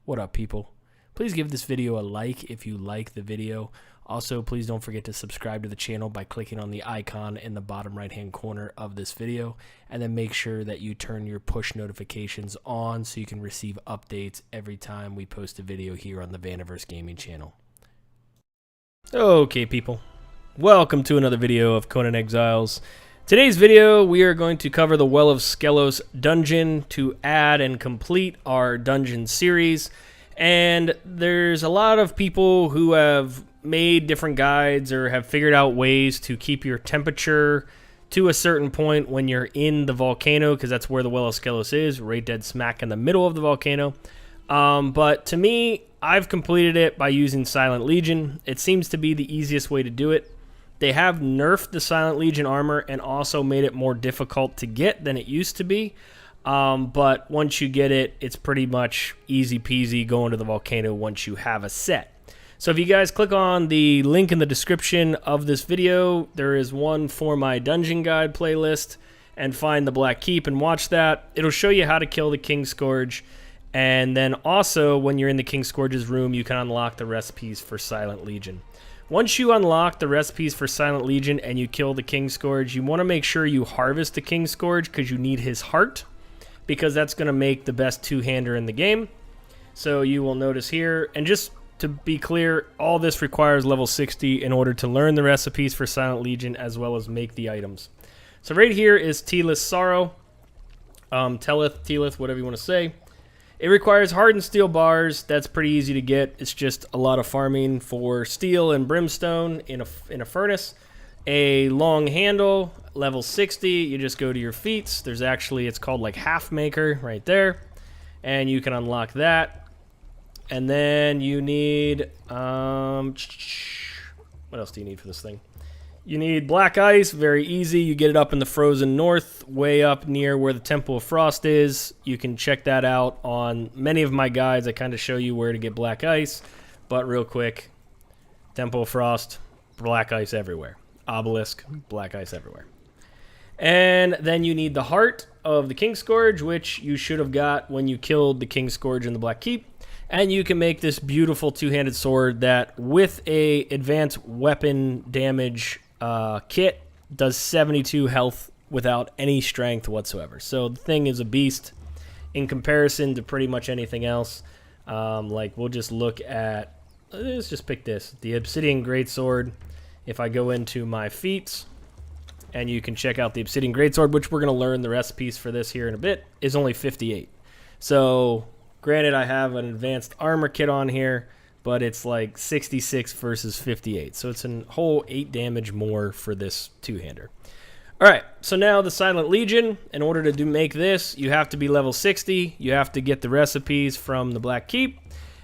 What up, people? Please give this video a like if you like the video. Also, please don't forget to subscribe to the channel by clicking on the icon in the bottom right hand corner of this video, and then make sure that you turn your push notifications on so you can receive updates every time we post a video here on the Vaniverse Gaming Channel. Okay, people, welcome to another video of Conan Exiles. Today's video, we are going to cover the Well of Skelos dungeon to add and complete our dungeon series. And there's a lot of people who have made different guides or have figured out ways to keep your temperature to a certain point when you're in the volcano, because that's where the Well of Skelos is, right dead smack in the middle of the volcano. But to me, I've completed it by using Silent Legion. It seems to be the easiest way to do it. They have nerfed the Silent Legion armor and also made it more difficult to get than it used to be. But once you get it, it's pretty much easy peasy going to the volcano once you have a set. So if you guys click on the link in the description of this video, there is one for my dungeon guide playlist, and find the Black Keep and watch that. It'll show you how to kill the King Scourge. And then also, when you're in the King Scourge's room, you can unlock the recipes for Silent Legion. Once you unlock the recipes for Silent Legion and you kill the King Scourge, you want to make sure you harvest the King Scourge because you need his heart, because that's going to make the best two-hander in the game. So you will notice here, and just to be clear, all this requires level 60 in order to learn the recipes for Silent Legion as well as make the items. So right here is Teelith's Sorrow, Telith, whatever you want to say. It requires hardened steel bars. That's pretty easy to get. It's just a lot of farming for steel and brimstone in a furnace. A long handle, level 60. You just go to your feats. There's actually, it's called like Half Maker right there. And you can unlock that. And then you need, what else do you need for this thing? You need Black Ice, very easy. You get it up in the frozen north, way up near where the Temple of Frost is. You can check that out on many of my guides. I kind of show you where to get Black Ice. But real quick, Temple of Frost, Black Ice everywhere. Obelisk, Black Ice everywhere. And then you need the heart of the King Scourge, which you should have got when you killed the King Scourge in the Black Keep. And you can make this beautiful two-handed sword that, with a advanced weapon damage kit, does 72 health without any strength whatsoever. So the thing is a beast in comparison to pretty much anything else. Like, we'll just look at, let's just pick this, the Obsidian Greatsword. If I go into my feats, and you can check out the Obsidian Greatsword, which we're going to learn the recipes for this here in a bit, is only 58. So granted, I have an advanced armor kit on here, but it's like 66 versus 58. So it's a whole 8 damage more for this two-hander. All right, so now the Silent Legion. In order to make this, you have to be level 60. You have to get the recipes from the Black Keep.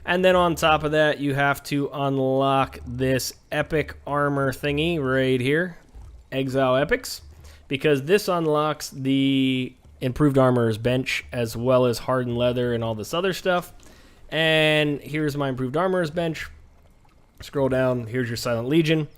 And then on top of that, you have to unlock this epic armor thingy right here, Exile Epics, because this unlocks the improved armorer's bench as well as hardened leather and all this other stuff. And here's my improved armorer's bench. Scroll down, here's your Silent Legion.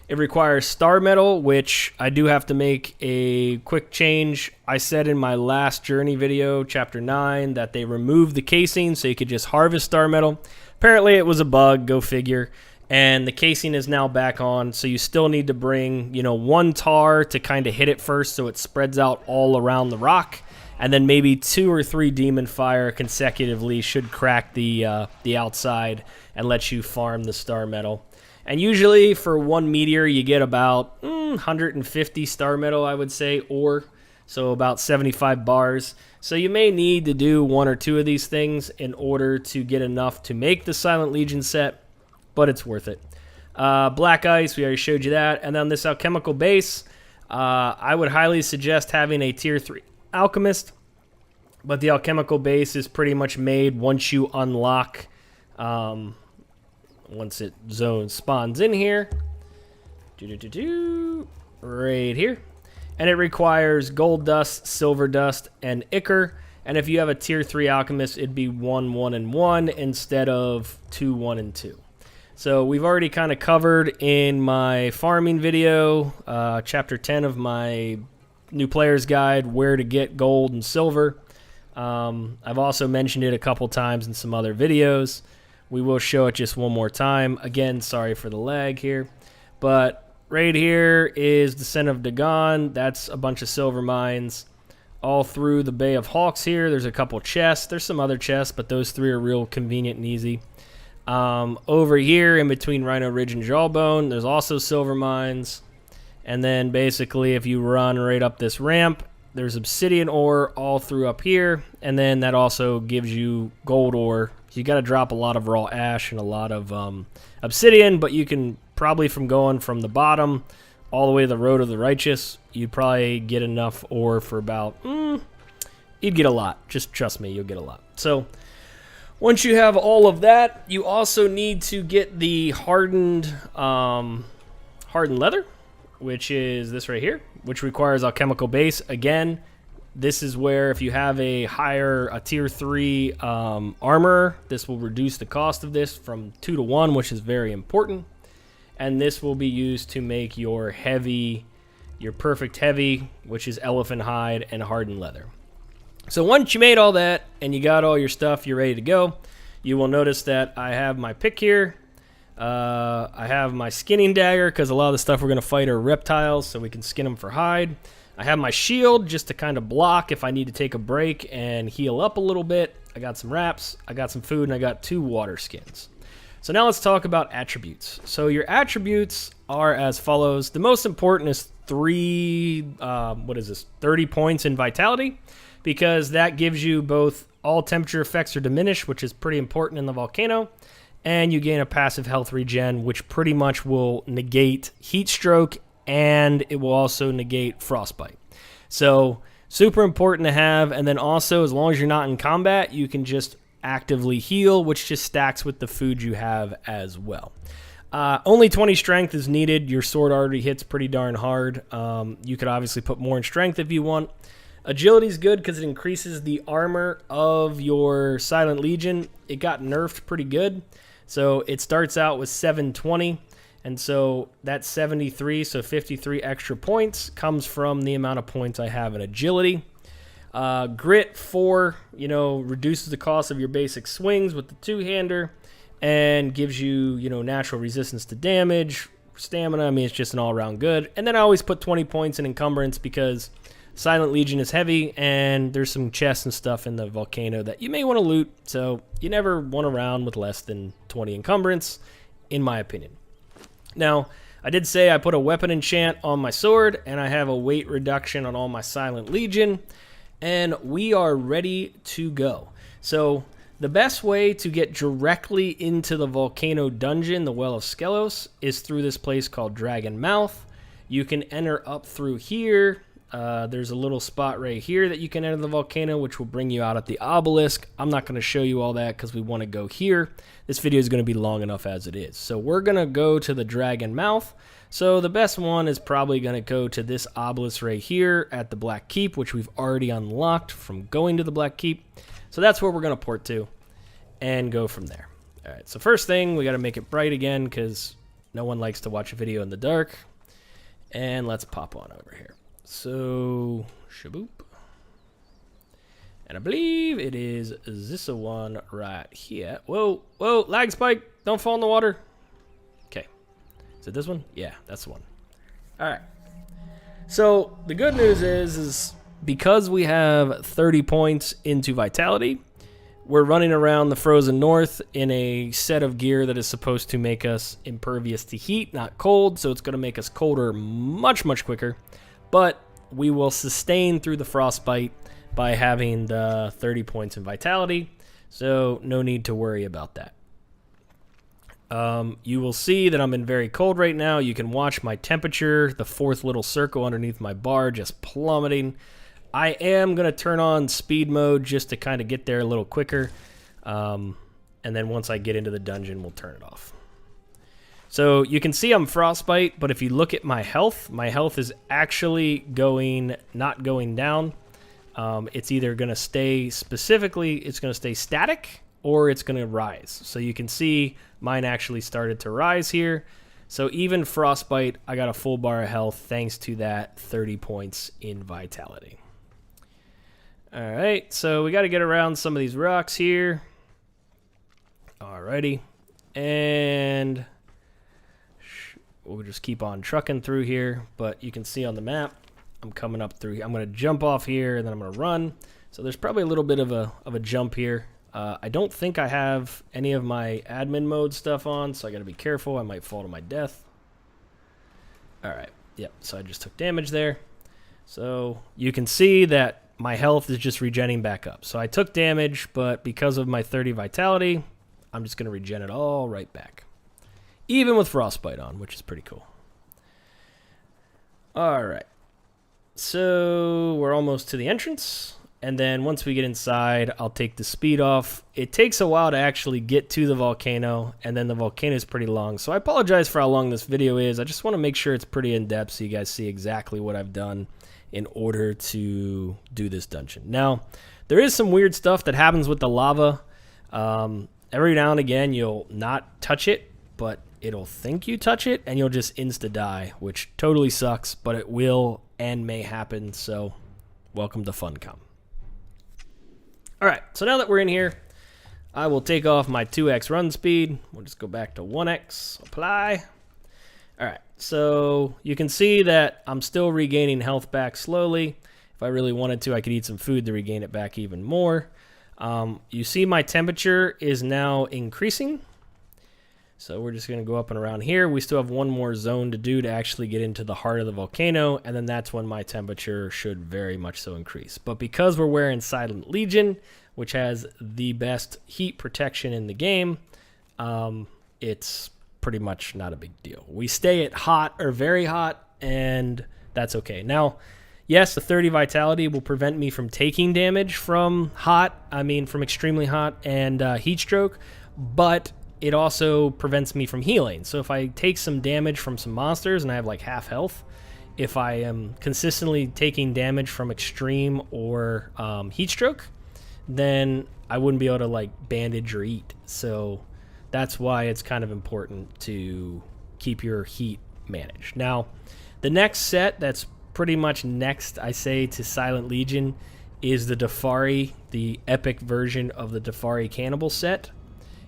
It requires star metal, which I do have to make a quick change. I said in my last journey video, chapter 9, that they removed the casing so you could just harvest star metal. Apparently it was a bug, go figure. And the casing is now back on, so you still need to bring, one tar to kind of hit it first so it spreads out all around the rock. And then maybe 2 or 3 demon fire consecutively should crack the outside and let you farm the star metal. And usually for one meteor, you get about 150 star metal, I would say, or so about 75 bars. So you may need to do 1 or 2 of these things in order to get enough to make the Silent Legion set, but it's worth it. Black Ice, we already showed you that. And then this alchemical base, I would highly suggest having a tier 3 alchemist, but the alchemical base is pretty much made once you unlock, once it spawns in here, right here, and it requires gold dust, silver dust, and ichor. And if you have a tier 3 alchemist, it'd be 1, 1, and 1 instead of 2, 1, and 2. So we've already kind of covered in my farming video, chapter 10 of my new player's guide, where to get gold and silver. I've also mentioned it a couple times in some other videos. We will show it just one more time. Again, sorry for the lag here. But right here is Descent of Dagon. That's a bunch of silver mines. All through the Bay of Hawks here, there's a couple chests. There's some other chests, but those three are real convenient and easy. Over here, in between Rhino Ridge and Jawbone, there's also silver mines. And then basically, if you run right up this ramp, there's obsidian ore all through up here. And then that also gives you gold ore. You got to drop a lot of raw ash and a lot of obsidian, but you can probably, from going from the bottom all the way to the Road of the Righteous, you'd probably get enough ore for about, you'd get a lot. Just trust me, you'll get a lot. So once you have all of that, you also need to get the hardened leather, which is this right here, which requires alchemical base. Again, this is where if you have a tier 3 armor, this will reduce the cost of this from 2 to 1, which is very important. And this will be used to make your heavy, your perfect heavy, which is elephant hide and hardened leather. So once you made all that and you got all your stuff, you're ready to go. You will notice that I have my pick here. I have my skinning dagger because a lot of the stuff we're going to fight are reptiles, so we can skin them for hide. I have my shield just to kind of block if I need to take a break and heal up a little bit. I got some wraps, I got some food, and I got 2 water skins. So now let's talk about attributes. So your attributes are as follows. The most important is 30 points in vitality, because that gives you both all temperature effects are diminished, which is pretty important in the volcano, and you gain a passive health regen, which pretty much will negate heat stroke, and it will also negate frostbite. So super important to have. And then also, as long as you're not in combat, you can just actively heal, which just stacks with the food you have as well. Only 20 strength is needed. Your sword already hits pretty darn hard. You could obviously put more in strength if you want. Agility is good because it increases the armor of your Silent Legion. It got nerfed pretty good. So it starts out with 720. And so that's 73, so 53 extra points comes from the amount of points I have in agility. Grit 4, reduces the cost of your basic swings with the two-hander and gives you, natural resistance to damage, stamina. I mean, it's just an all-around good. And then I always put 20 points in encumbrance because Silent Legion is heavy and there's some chests and stuff in the volcano that you may want to loot. So you never want to round with less than 20 encumbrance, in my opinion. Now, I did say I put a weapon enchant on my sword, and I have a weight reduction on all my Silent Legion, and we are ready to go. So the best way to get directly into the volcano dungeon, the Well of Skelos, is through this place called Dragon Mouth. You can enter up through here. There's a little spot right here that you can enter the volcano, which will bring you out at the obelisk. I'm not going to show you all that because we want to go here. This video is going to be long enough as it is. So we're going to go to the Dragon Mouth. So the best one is probably going to go to this obelisk right here at the Black Keep, which we've already unlocked from going to the Black Keep. So that's where we're going to port to and go from there. All right, so first thing, we got to make it bright again because no one likes to watch a video in the dark. And let's pop on over here. So, shaboop. And I believe it is this one right here. Whoa, lag spike. Don't fall in the water. Okay. Is it this one? Yeah, that's the one. All right. So, the good news is because we have 30 points into vitality, we're running around the frozen north in a set of gear that is supposed to make us impervious to heat, not cold. So, it's going to make us colder much, much quicker. But we will sustain through the frostbite by having the 30 points in vitality, so no need to worry about that. You will see that I'm in very cold right now. You can watch my temperature, the 4th little circle underneath my bar just plummeting. I am going to turn on speed mode just to kind of get there a little quicker, and then once I get into the dungeon, we'll turn it off. So you can see I'm frostbite, but if you look at my health is actually not going down. It's either going to stay it's going to stay static or it's going to rise. So you can see mine actually started to rise here. So even frostbite, I got a full bar of health thanks to that 30 points in vitality. Alright, so we got to get around some of these rocks here. Alrighty. And we'll just keep on trucking through here. But you can see on the map, I'm coming up through here. I'm going to jump off here, and then I'm going to run. So there's probably a little bit of a jump here. I don't think I have any of my admin mode stuff on, so I got to be careful. I might fall to my death. Alright, yep, so I just took damage there. So you can see that my health is just regenning back up. So I took damage, but because of my 30 vitality, I'm just going to regen it all right back. Even with Frostbite on, which is pretty cool. Alright. So we're almost to the entrance. And then once we get inside, I'll take the speed off. It takes a while to actually get to the volcano, and then the volcano is pretty long. So I apologize for how long this video is. I just want to make sure it's pretty in-depth so you guys see exactly what I've done in order to do this dungeon. Now, there is some weird stuff that happens with the lava. Every now and again, you'll not touch it, but it'll think you touch it, and you'll just insta-die, which totally sucks, but it will and may happen, so welcome to Funcom. Alright, so now that we're in here, I will take off my 2x run speed. We'll just go back to 1x, apply. Alright, so you can see that I'm still regaining health back slowly. If I really wanted to, I could eat some food to regain it back even more. You see my temperature is now increasing. So we're just going to go up and around here. We still have one more zone to do to actually get into the heart of the volcano, and then that's when my temperature should very much so increase. But because we're wearing Silent Legion, which has the best heat protection in the game, it's pretty much not a big deal. We stay at hot or very hot, and that's okay. Now, yes, the 30 vitality will prevent me from taking damage from from extremely hot and heat stroke, but it also prevents me from healing. So if I take some damage from some monsters and I have like half health, if I am consistently taking damage from extreme or heat stroke, then I wouldn't be able to like bandage or eat. So that's why it's kind of important to keep your heat managed. Now, the next set that's pretty much next, I say, to Silent Legion is the Dafari, the epic version of the Dafari Cannibal set.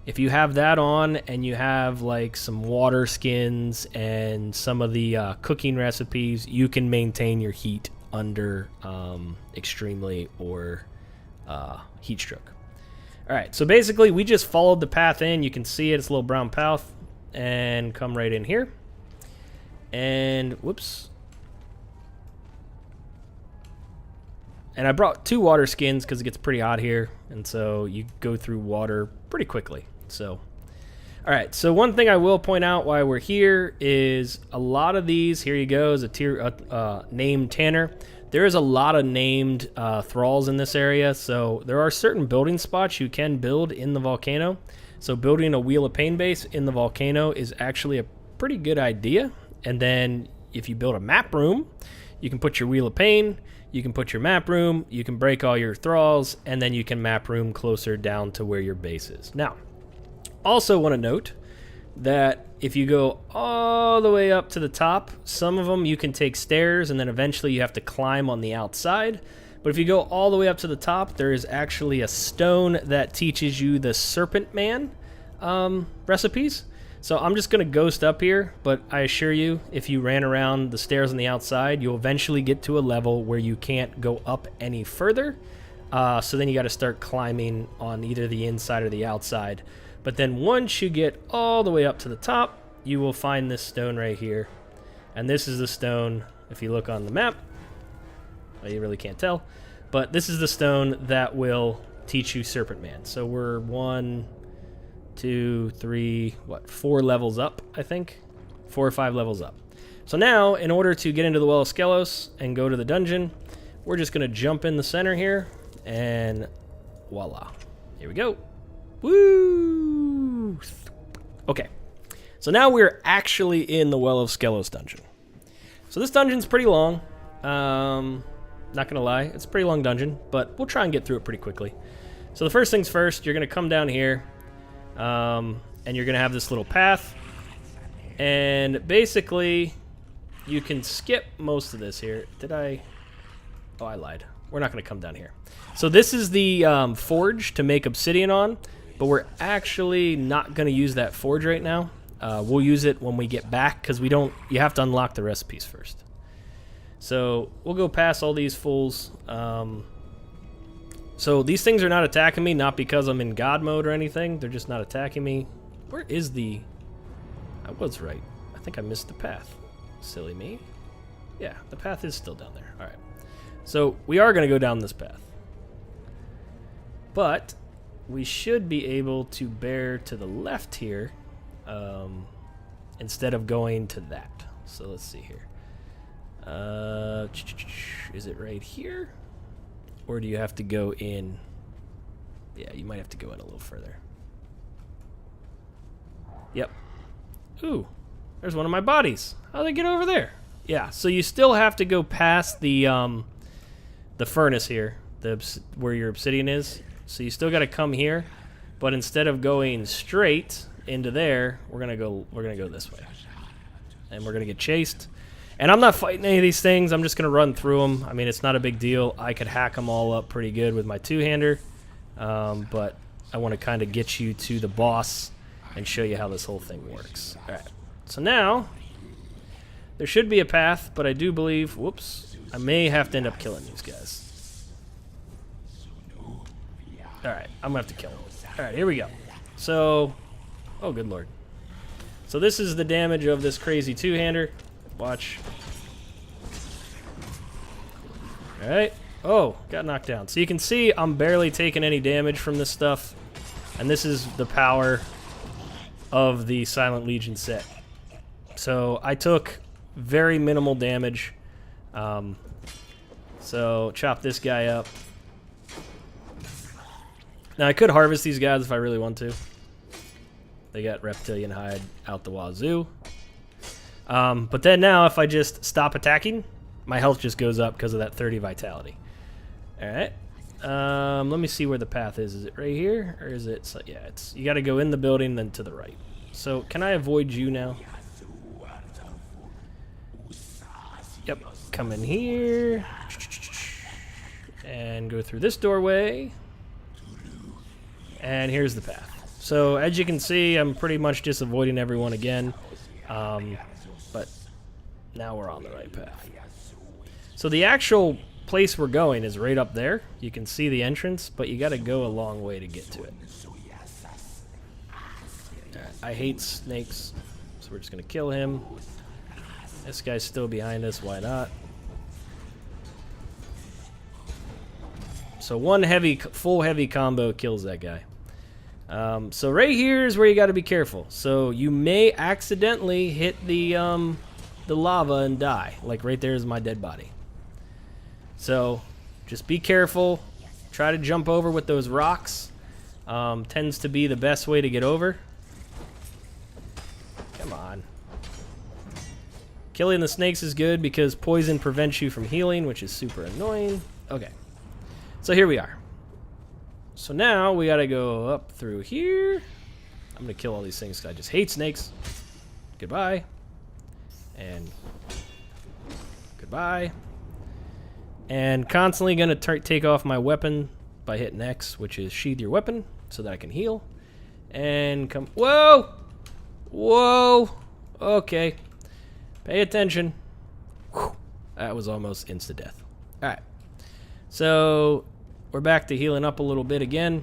If you have that on and you have like some water skins and some of the cooking recipes, you can maintain your heat under extremely or heat stroke. Alright, so basically we just followed the path in. You can see it, it's a little brown path, and come right in here. And, whoops. And I brought 2 water skins because it gets pretty hot here, and so you go through water pretty quickly. So, alright, so one thing I will point out while we're here is a lot of these, here you go, is a named Tanner. There is a lot of named thralls in this area, so there are certain building spots you can build in the volcano. So building a Wheel of Pain base in the volcano is actually a pretty good idea. And then if you build a map room, you can put your Wheel of Pain, you can put your map room, you can break all your thralls, and then you can map room closer down to where your base is. Now, also want to note that if you go all the way up to the top, some of them you can take stairs and then eventually you have to climb on the outside. But if you go all the way up to the top, there is actually a stone that teaches you the Serpent Man recipes. So I'm just going to ghost up here, but I assure you, if you ran around the stairs on the outside, you'll eventually get to a level where you can't go up any further. So then you got to start climbing on either the inside or the outside. But then once you get all the way up to the top, you will find this stone right here. And this is the stone, if you look on the map, well, you really can't tell, but this is the stone that will teach you Serpent Man. So we're 1, 2, 3, 4 levels up, I think. 4 or 5 levels up. So now, in order to get into the Well of Skelos and go to the dungeon, we're just going to jump in the center here, and voila. Here we go. Woo! Okay, so now we're actually in the Well of Skelos dungeon. So this dungeon's pretty long. Not gonna lie, it's a pretty long dungeon, but we'll try and get through it pretty quickly. So the first things first, you're gonna come down here, and you're gonna have this little path, and basically you can skip most of this here. Oh, I lied. we're not going to come down here. So this is the forge to make obsidian on, but we're actually not going to use that forge right now. We'll use it when we get back, because we don't. You have to unlock the recipes first. So we'll go past all these fools. So these things are not attacking me, not because I'm in God mode or anything. They're just not attacking me. Where is the... I was right. I think I missed the path. Silly me. Yeah, the path is still down there. Alright. So we are going to go down this path. But we should be able to bear to the left here instead of going to that. So let's see here. Is it right here? Or do you have to go in? Yeah, you might have to go in a little further. Yep. Ooh, there's one of my bodies. How'd they get over there? Yeah, so you still have to go past the furnace here, where your obsidian is. So you still got to come here, but instead of going straight into there, we're gonna go this way, and we're gonna get chased. And I'm not fighting any of these things. I'm just gonna run through them. I mean, it's not a big deal. I could hack them all up pretty good with my two-hander, but I want to kind of get you to the boss and show you how this whole thing works. All right. So now there should be a path, but I do believe, whoops, I may have to end up killing these guys. All right, I'm gonna have to kill them. All right, here we go. So, oh good lord. So this is the damage of this crazy two-hander. Watch. All right. Oh, got knocked down. So you can see I'm barely taking any damage from this stuff, and this is the power of the Silent Legion set. So I took very minimal damage. So chop this guy up. Now I could harvest these guys if I really want to. They got reptilian hide out the wazoo. But then now if I just stop attacking, my health just goes up because of that 30 vitality. Alright. Let me see where the path is. Is it right here? Or is it... So, yeah, it's... You got to go in the building, then to the right. So, can I avoid you now? Yep. Come in here. And go through this doorway. And here's the path. So, as you can see, I'm pretty much just avoiding everyone again. But now we're on the right path. So the actual place we're going is right up there. You can see the entrance, but you got to go a long way to get to it. I hate snakes, so we're just going to kill him. This guy's still behind us. Why not? So one full heavy combo kills that guy. So right here is where you got to be careful. So you may accidentally hit the lava and die. Like right there is my dead body. So just be careful. Try to jump over with those rocks. Tends to be the best way to get over. Come on. Killing the snakes is good because poison prevents you from healing, which is super annoying. Okay. So here we are. So now we gotta go up through here. I'm gonna kill all these things because I just hate snakes. Goodbye. And goodbye. And constantly gonna take off my weapon by hitting X, which is sheath your weapon, so that I can heal. And come... Whoa! Whoa! Okay. Pay attention. Whew. That was almost insta-death. Alright. So... we're back to healing up a little bit again,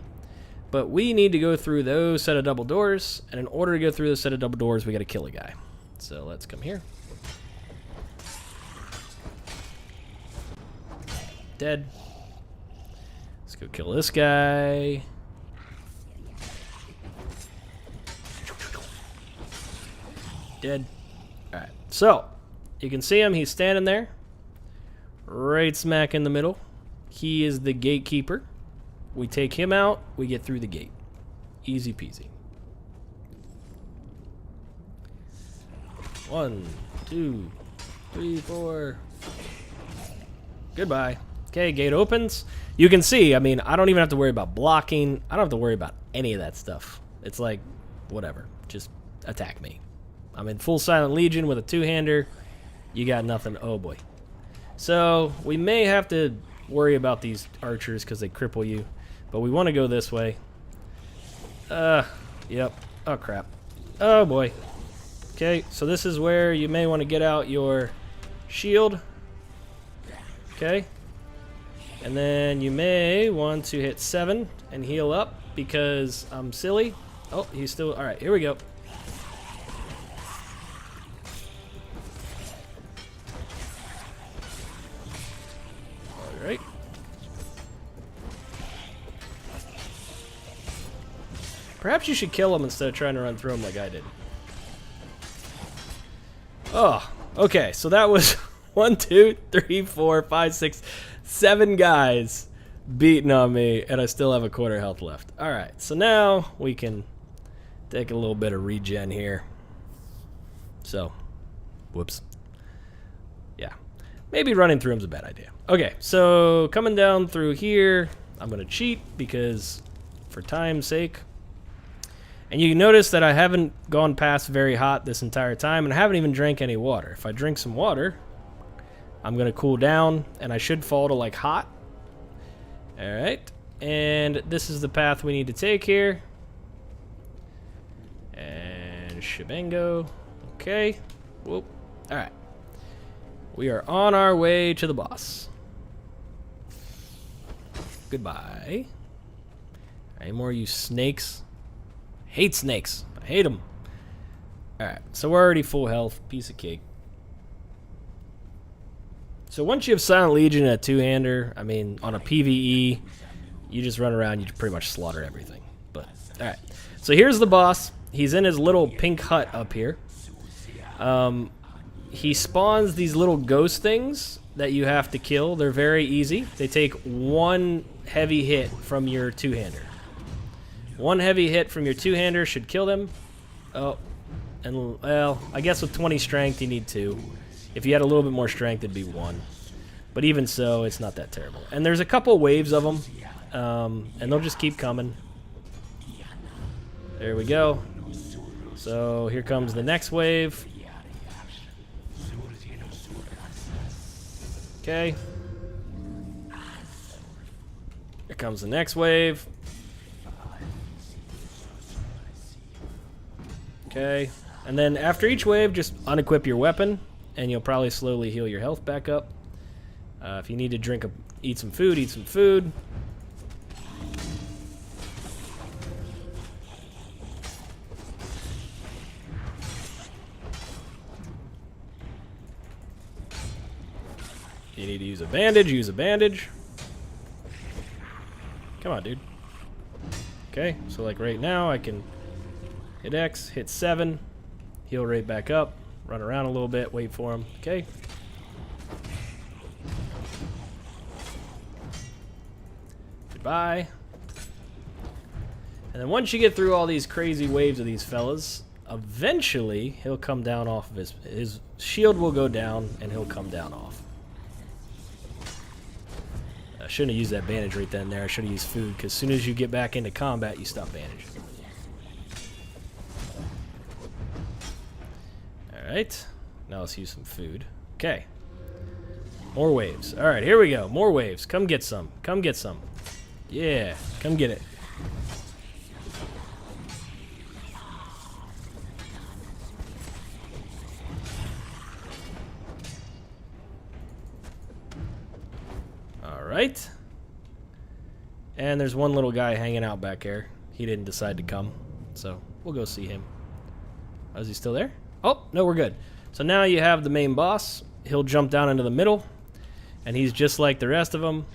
but we need to go through those set of double doors, and in order to go through those set of double doors, we got to kill a guy. So let's come here. Dead. Let's go kill this guy. Dead. Alright, so you can see him, he's standing there, right smack in the middle. He is the gatekeeper. We take him out, we get through the gate. Easy peasy. 1, 2, 3, 4. Goodbye. Okay, gate opens. You can see, I mean, I don't even have to worry about blocking. I don't have to worry about any of that stuff. It's like, whatever. Just attack me. I'm in full Silent Legion with a two-hander. You got nothing. Oh, boy. So, we may have to worry about these archers because they cripple you. But we want to go this way. Yep. Oh, crap. Oh, boy. Okay, so this is where you may want to get out your shield. Okay. And then you may want to hit 7 and heal up because I'm silly. Oh, he's still... Alright, here we go. Alright. Perhaps you should kill him instead of trying to run through him like I did. Oh, okay, so that was 1, 2, 3, 4, 5, 6, 7 guys beating on me, and I still have a quarter health left. Alright, so now we can take a little bit of regen here. So, whoops. Yeah, maybe running through him's a bad idea. Okay, so coming down through here, I'm going to cheat because for time's sake. And you notice that I haven't gone past very hot this entire time, and I haven't even drank any water. If I drink some water, I'm going to cool down, and I should fall to like hot. Alright, and this is the path we need to take here. And shebango. Okay. Whoop. Alright. We are on our way to the boss. Goodbye. Any more of you snakes? Hate snakes. I hate them. Alright, so we're already full health. Piece of cake. So once you have Silent Legion and a two-hander, I mean, on a PvE, you just run around, you pretty much slaughter everything. But, alright. So here's the boss. He's in his little pink hut up here. He spawns these little ghost things that you have to kill. They're very easy. They take 1 heavy hit from your two-hander. 1 heavy hit from your two-hander should kill them. Oh, and, well, I guess with 20 strength, you need 2. If you had a little bit more strength, it'd be 1. But even so, it's not that terrible. And there's a couple waves of them, and they'll just keep coming. There we go. So here comes the next wave. Okay. Here comes the next wave. Okay. And then after each wave, just unequip your weapon, and you'll probably slowly heal your health back up. If you need to eat some food, eat some food. You need to use a bandage, use a bandage. Come on, dude. Okay, so like right now, I can hit X, hit 7, heal right back up, run around a little bit, wait for him. Okay. Goodbye. And then once you get through all these crazy waves of these fellas, eventually he'll come down off of his shield will go down and he'll come down off. I shouldn't have used that bandage right then and there. I should have used food, because as soon as you get back into combat, you stop bandaging. Alright. Now let's use some food. Okay. More waves. Alright, here we go. More waves. Come get some. Come get some. Yeah. Come get it. Alright. And there's one little guy hanging out back here. He didn't decide to come, so we'll go see him. Oh, is he still there? Oh, no, we're good. So now you have the main boss. He'll jump down into the middle, and he's just like the rest of them,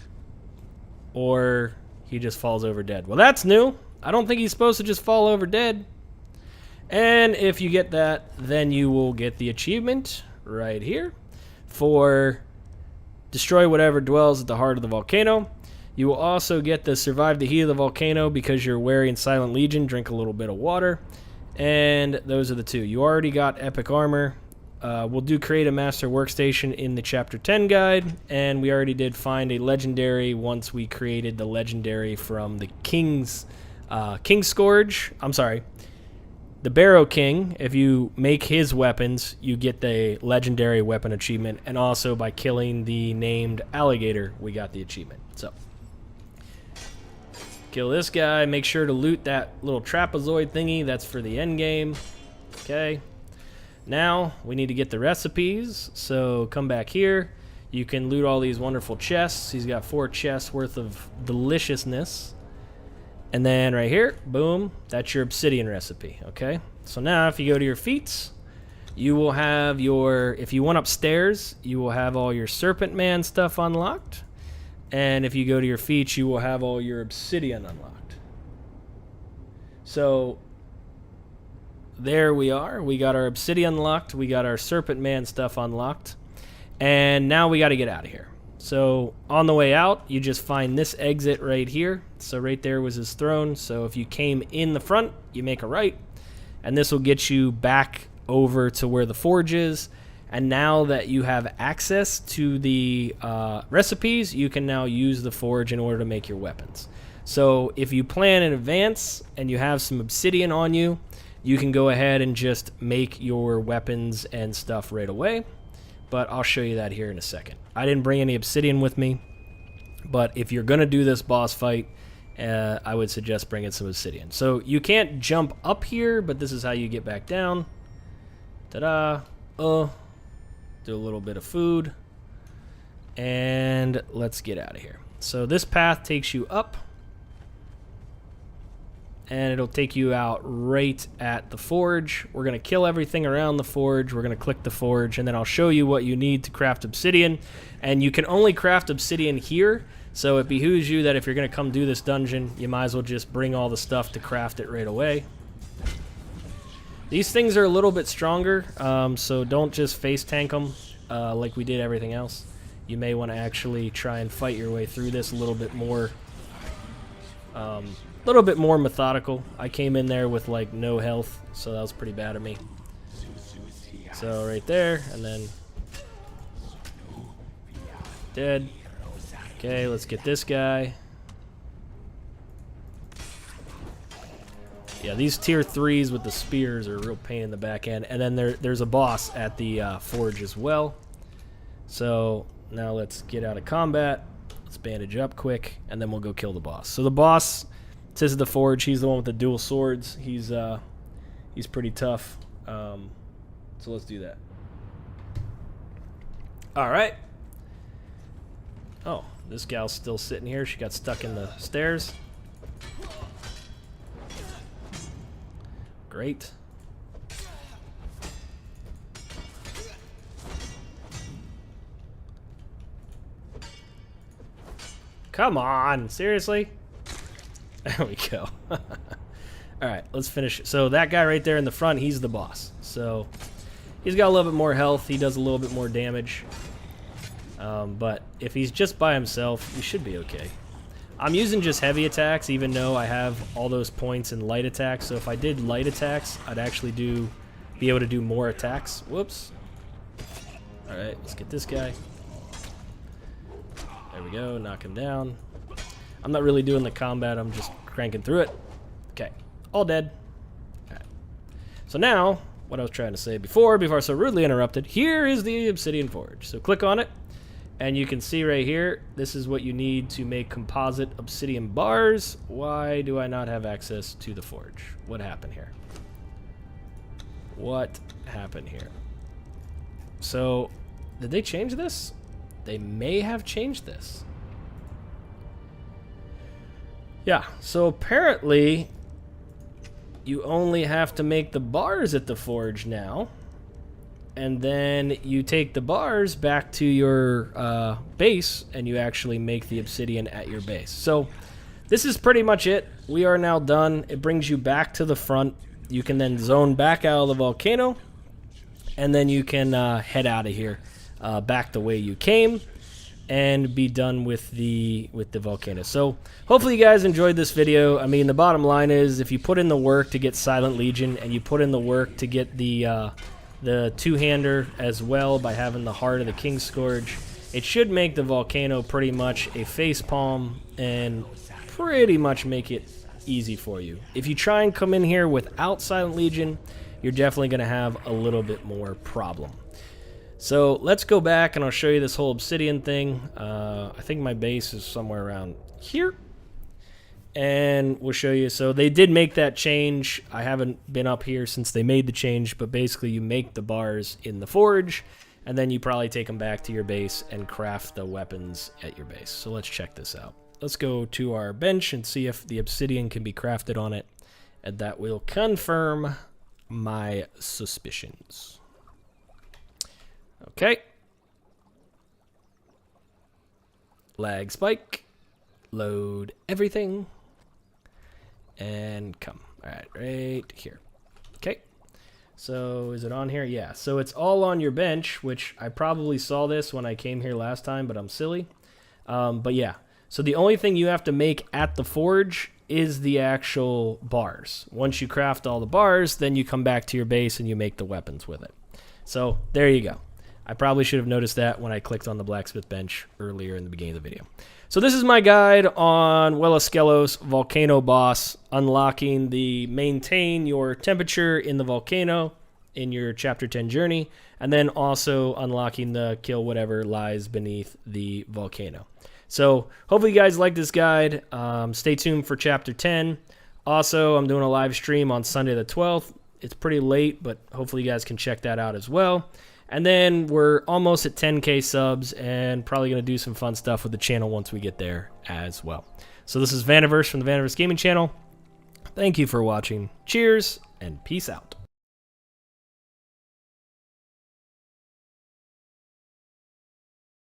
or he just falls over dead. Well, that's new. I don't think he's supposed to just fall over dead. And if you get that, then you will get the achievement right here for destroy whatever dwells at the heart of the volcano. You will also get the survive the heat of the volcano because you're wearing Silent Legion. Drink a little bit of water. And those are the 2. You already got epic armor. We'll do create a master workstation in the chapter 10 guide. And we already did find a legendary once we created the legendary from the King's Scourge. I'm sorry. the Barrow King, if you make his weapons, you get the legendary weapon achievement, and also by killing the named alligator, we got the achievement. So, kill this guy. Make sure to loot that little trapezoid thingy. That's for the end game. Okay. Now, we need to get the recipes. So, come back here. You can loot all these wonderful chests. He's got 4 chests worth of deliciousness. And then right here, boom, that's your obsidian recipe, okay? So now if you go to your feats, you will have your, if you went upstairs, you will have all your Serpent Man stuff unlocked. And if you go to your feats, you will have all your obsidian unlocked. So there we are. We got our obsidian unlocked. We got our Serpent Man stuff unlocked. And now we got to get out of here. So on the way out, you just find this exit right here. So right there was his throne. So if you came in the front, you make a right. And this will get you back over to where the forge is. And now that you have access to the recipes, you can now use the forge in order to make your weapons. So if you plan in advance and you have some obsidian on you, you can go ahead and just make your weapons and stuff right away. But I'll show you that here in a second. I didn't bring any obsidian with me, but if you're going to do this boss fight, I would suggest bringing some obsidian. So you can't jump up here, but this is how you get back down. Ta-da. Do a little bit of food. And let's get out of here. So this path takes you up. And it'll take you out right at the forge. We're going to kill everything around the forge. We're going to click the forge, and then I'll show you what you need to craft obsidian. And you can only craft obsidian here, so it behooves you that if you're going to come do this dungeon, you might as well just bring all the stuff to craft it right away. These things are a little bit stronger, so don't just face tank them like we did everything else. You may want to actually try and fight your way through this a little bit more. Little bit more methodical. I came in there with like no health, so that was pretty bad of me. So right there, and then dead. Okay, let's get this guy. Yeah, these tier 3s with the spears are a real pain in the back end. And then there's a boss at the forge as well. So now let's get out of combat. Let's bandage up quick, and then we'll go kill the boss. So the boss, this is the forge. He's the one with the dual swords. He's pretty tough. So let's do that. All right. Oh, this gal's still sitting here. She got stuck in the stairs. Great. Come on, seriously? There we go. Alright, let's finish. So that guy right there in the front, he's the boss. So he's got a little bit more health. He does a little bit more damage. But if he's just by himself, he should be okay. I'm using just heavy attacks, even though I have all those points in light attacks. So if I did light attacks, I'd actually be able to do more attacks. Whoops. Alright, let's get this guy. There we go, knock him down. I'm not really doing the combat, I'm just cranking through it. Okay, all dead. Alright. So now, what I was trying to say before I was so rudely interrupted, here is the Obsidian Forge. So click on it, and you can see right here, this is what you need to make composite obsidian bars. Why do I not have access to the forge? What happened here? What happened here? So, did they change this? They may have changed this. Yeah, so apparently you only have to make the bars at the forge now, and then you take the bars back to your base and you actually make the obsidian at your base. So this is pretty much it. We are now done. It brings you back to the front. You can then zone back out of the volcano, and then you can head out of here back the way you came and be done with the volcano. So hopefully you guys enjoyed this video. I mean, the bottom line is, if you put in the work to get Silent Legion, and you put in the work to get the two-hander as well by having the Heart of the King Scourge, it should make the volcano pretty much a facepalm and pretty much make it easy for you. If you try and come in here without Silent Legion, you're definitely going to have a little bit more problem. So let's go back and I'll show you this whole Obsidian thing. I think my base is somewhere around here. And we'll show you. So they did make that change. I haven't been up here since they made the change, but basically you make the bars in the forge, and then you probably take them back to your base and craft the weapons at your base. So let's check this out. Let's go to our bench and see if the obsidian can be crafted on it, and that will confirm my suspicions. Okay. Lag spike. Load everything. And come. Alright, right here. Okay. So is it on here? Yeah. So it's all on your bench, which I probably saw this when I came here last time, but I'm silly. But yeah. So the only thing you have to make at the forge is the actual bars. Once you craft all the bars, then you come back to your base and you make the weapons with it. So there you go. I probably should have noticed that when I clicked on the blacksmith bench earlier in the beginning of the video. So this is my guide on Well of Skelos Volcano boss, unlocking the maintain your temperature in the volcano in your chapter 10 journey, and then also unlocking the kill whatever lies beneath the volcano. So hopefully you guys like this guide. Stay tuned for chapter 10. Also, I'm doing a live stream on Sunday the 12th. It's pretty late, but hopefully you guys can check that out as well. And then we're almost at 10K subs and probably going to do some fun stuff with the channel once we get there as well. So this is Vaniverse from the Vaniverse Gaming Channel. Thank you for watching. Cheers and peace out.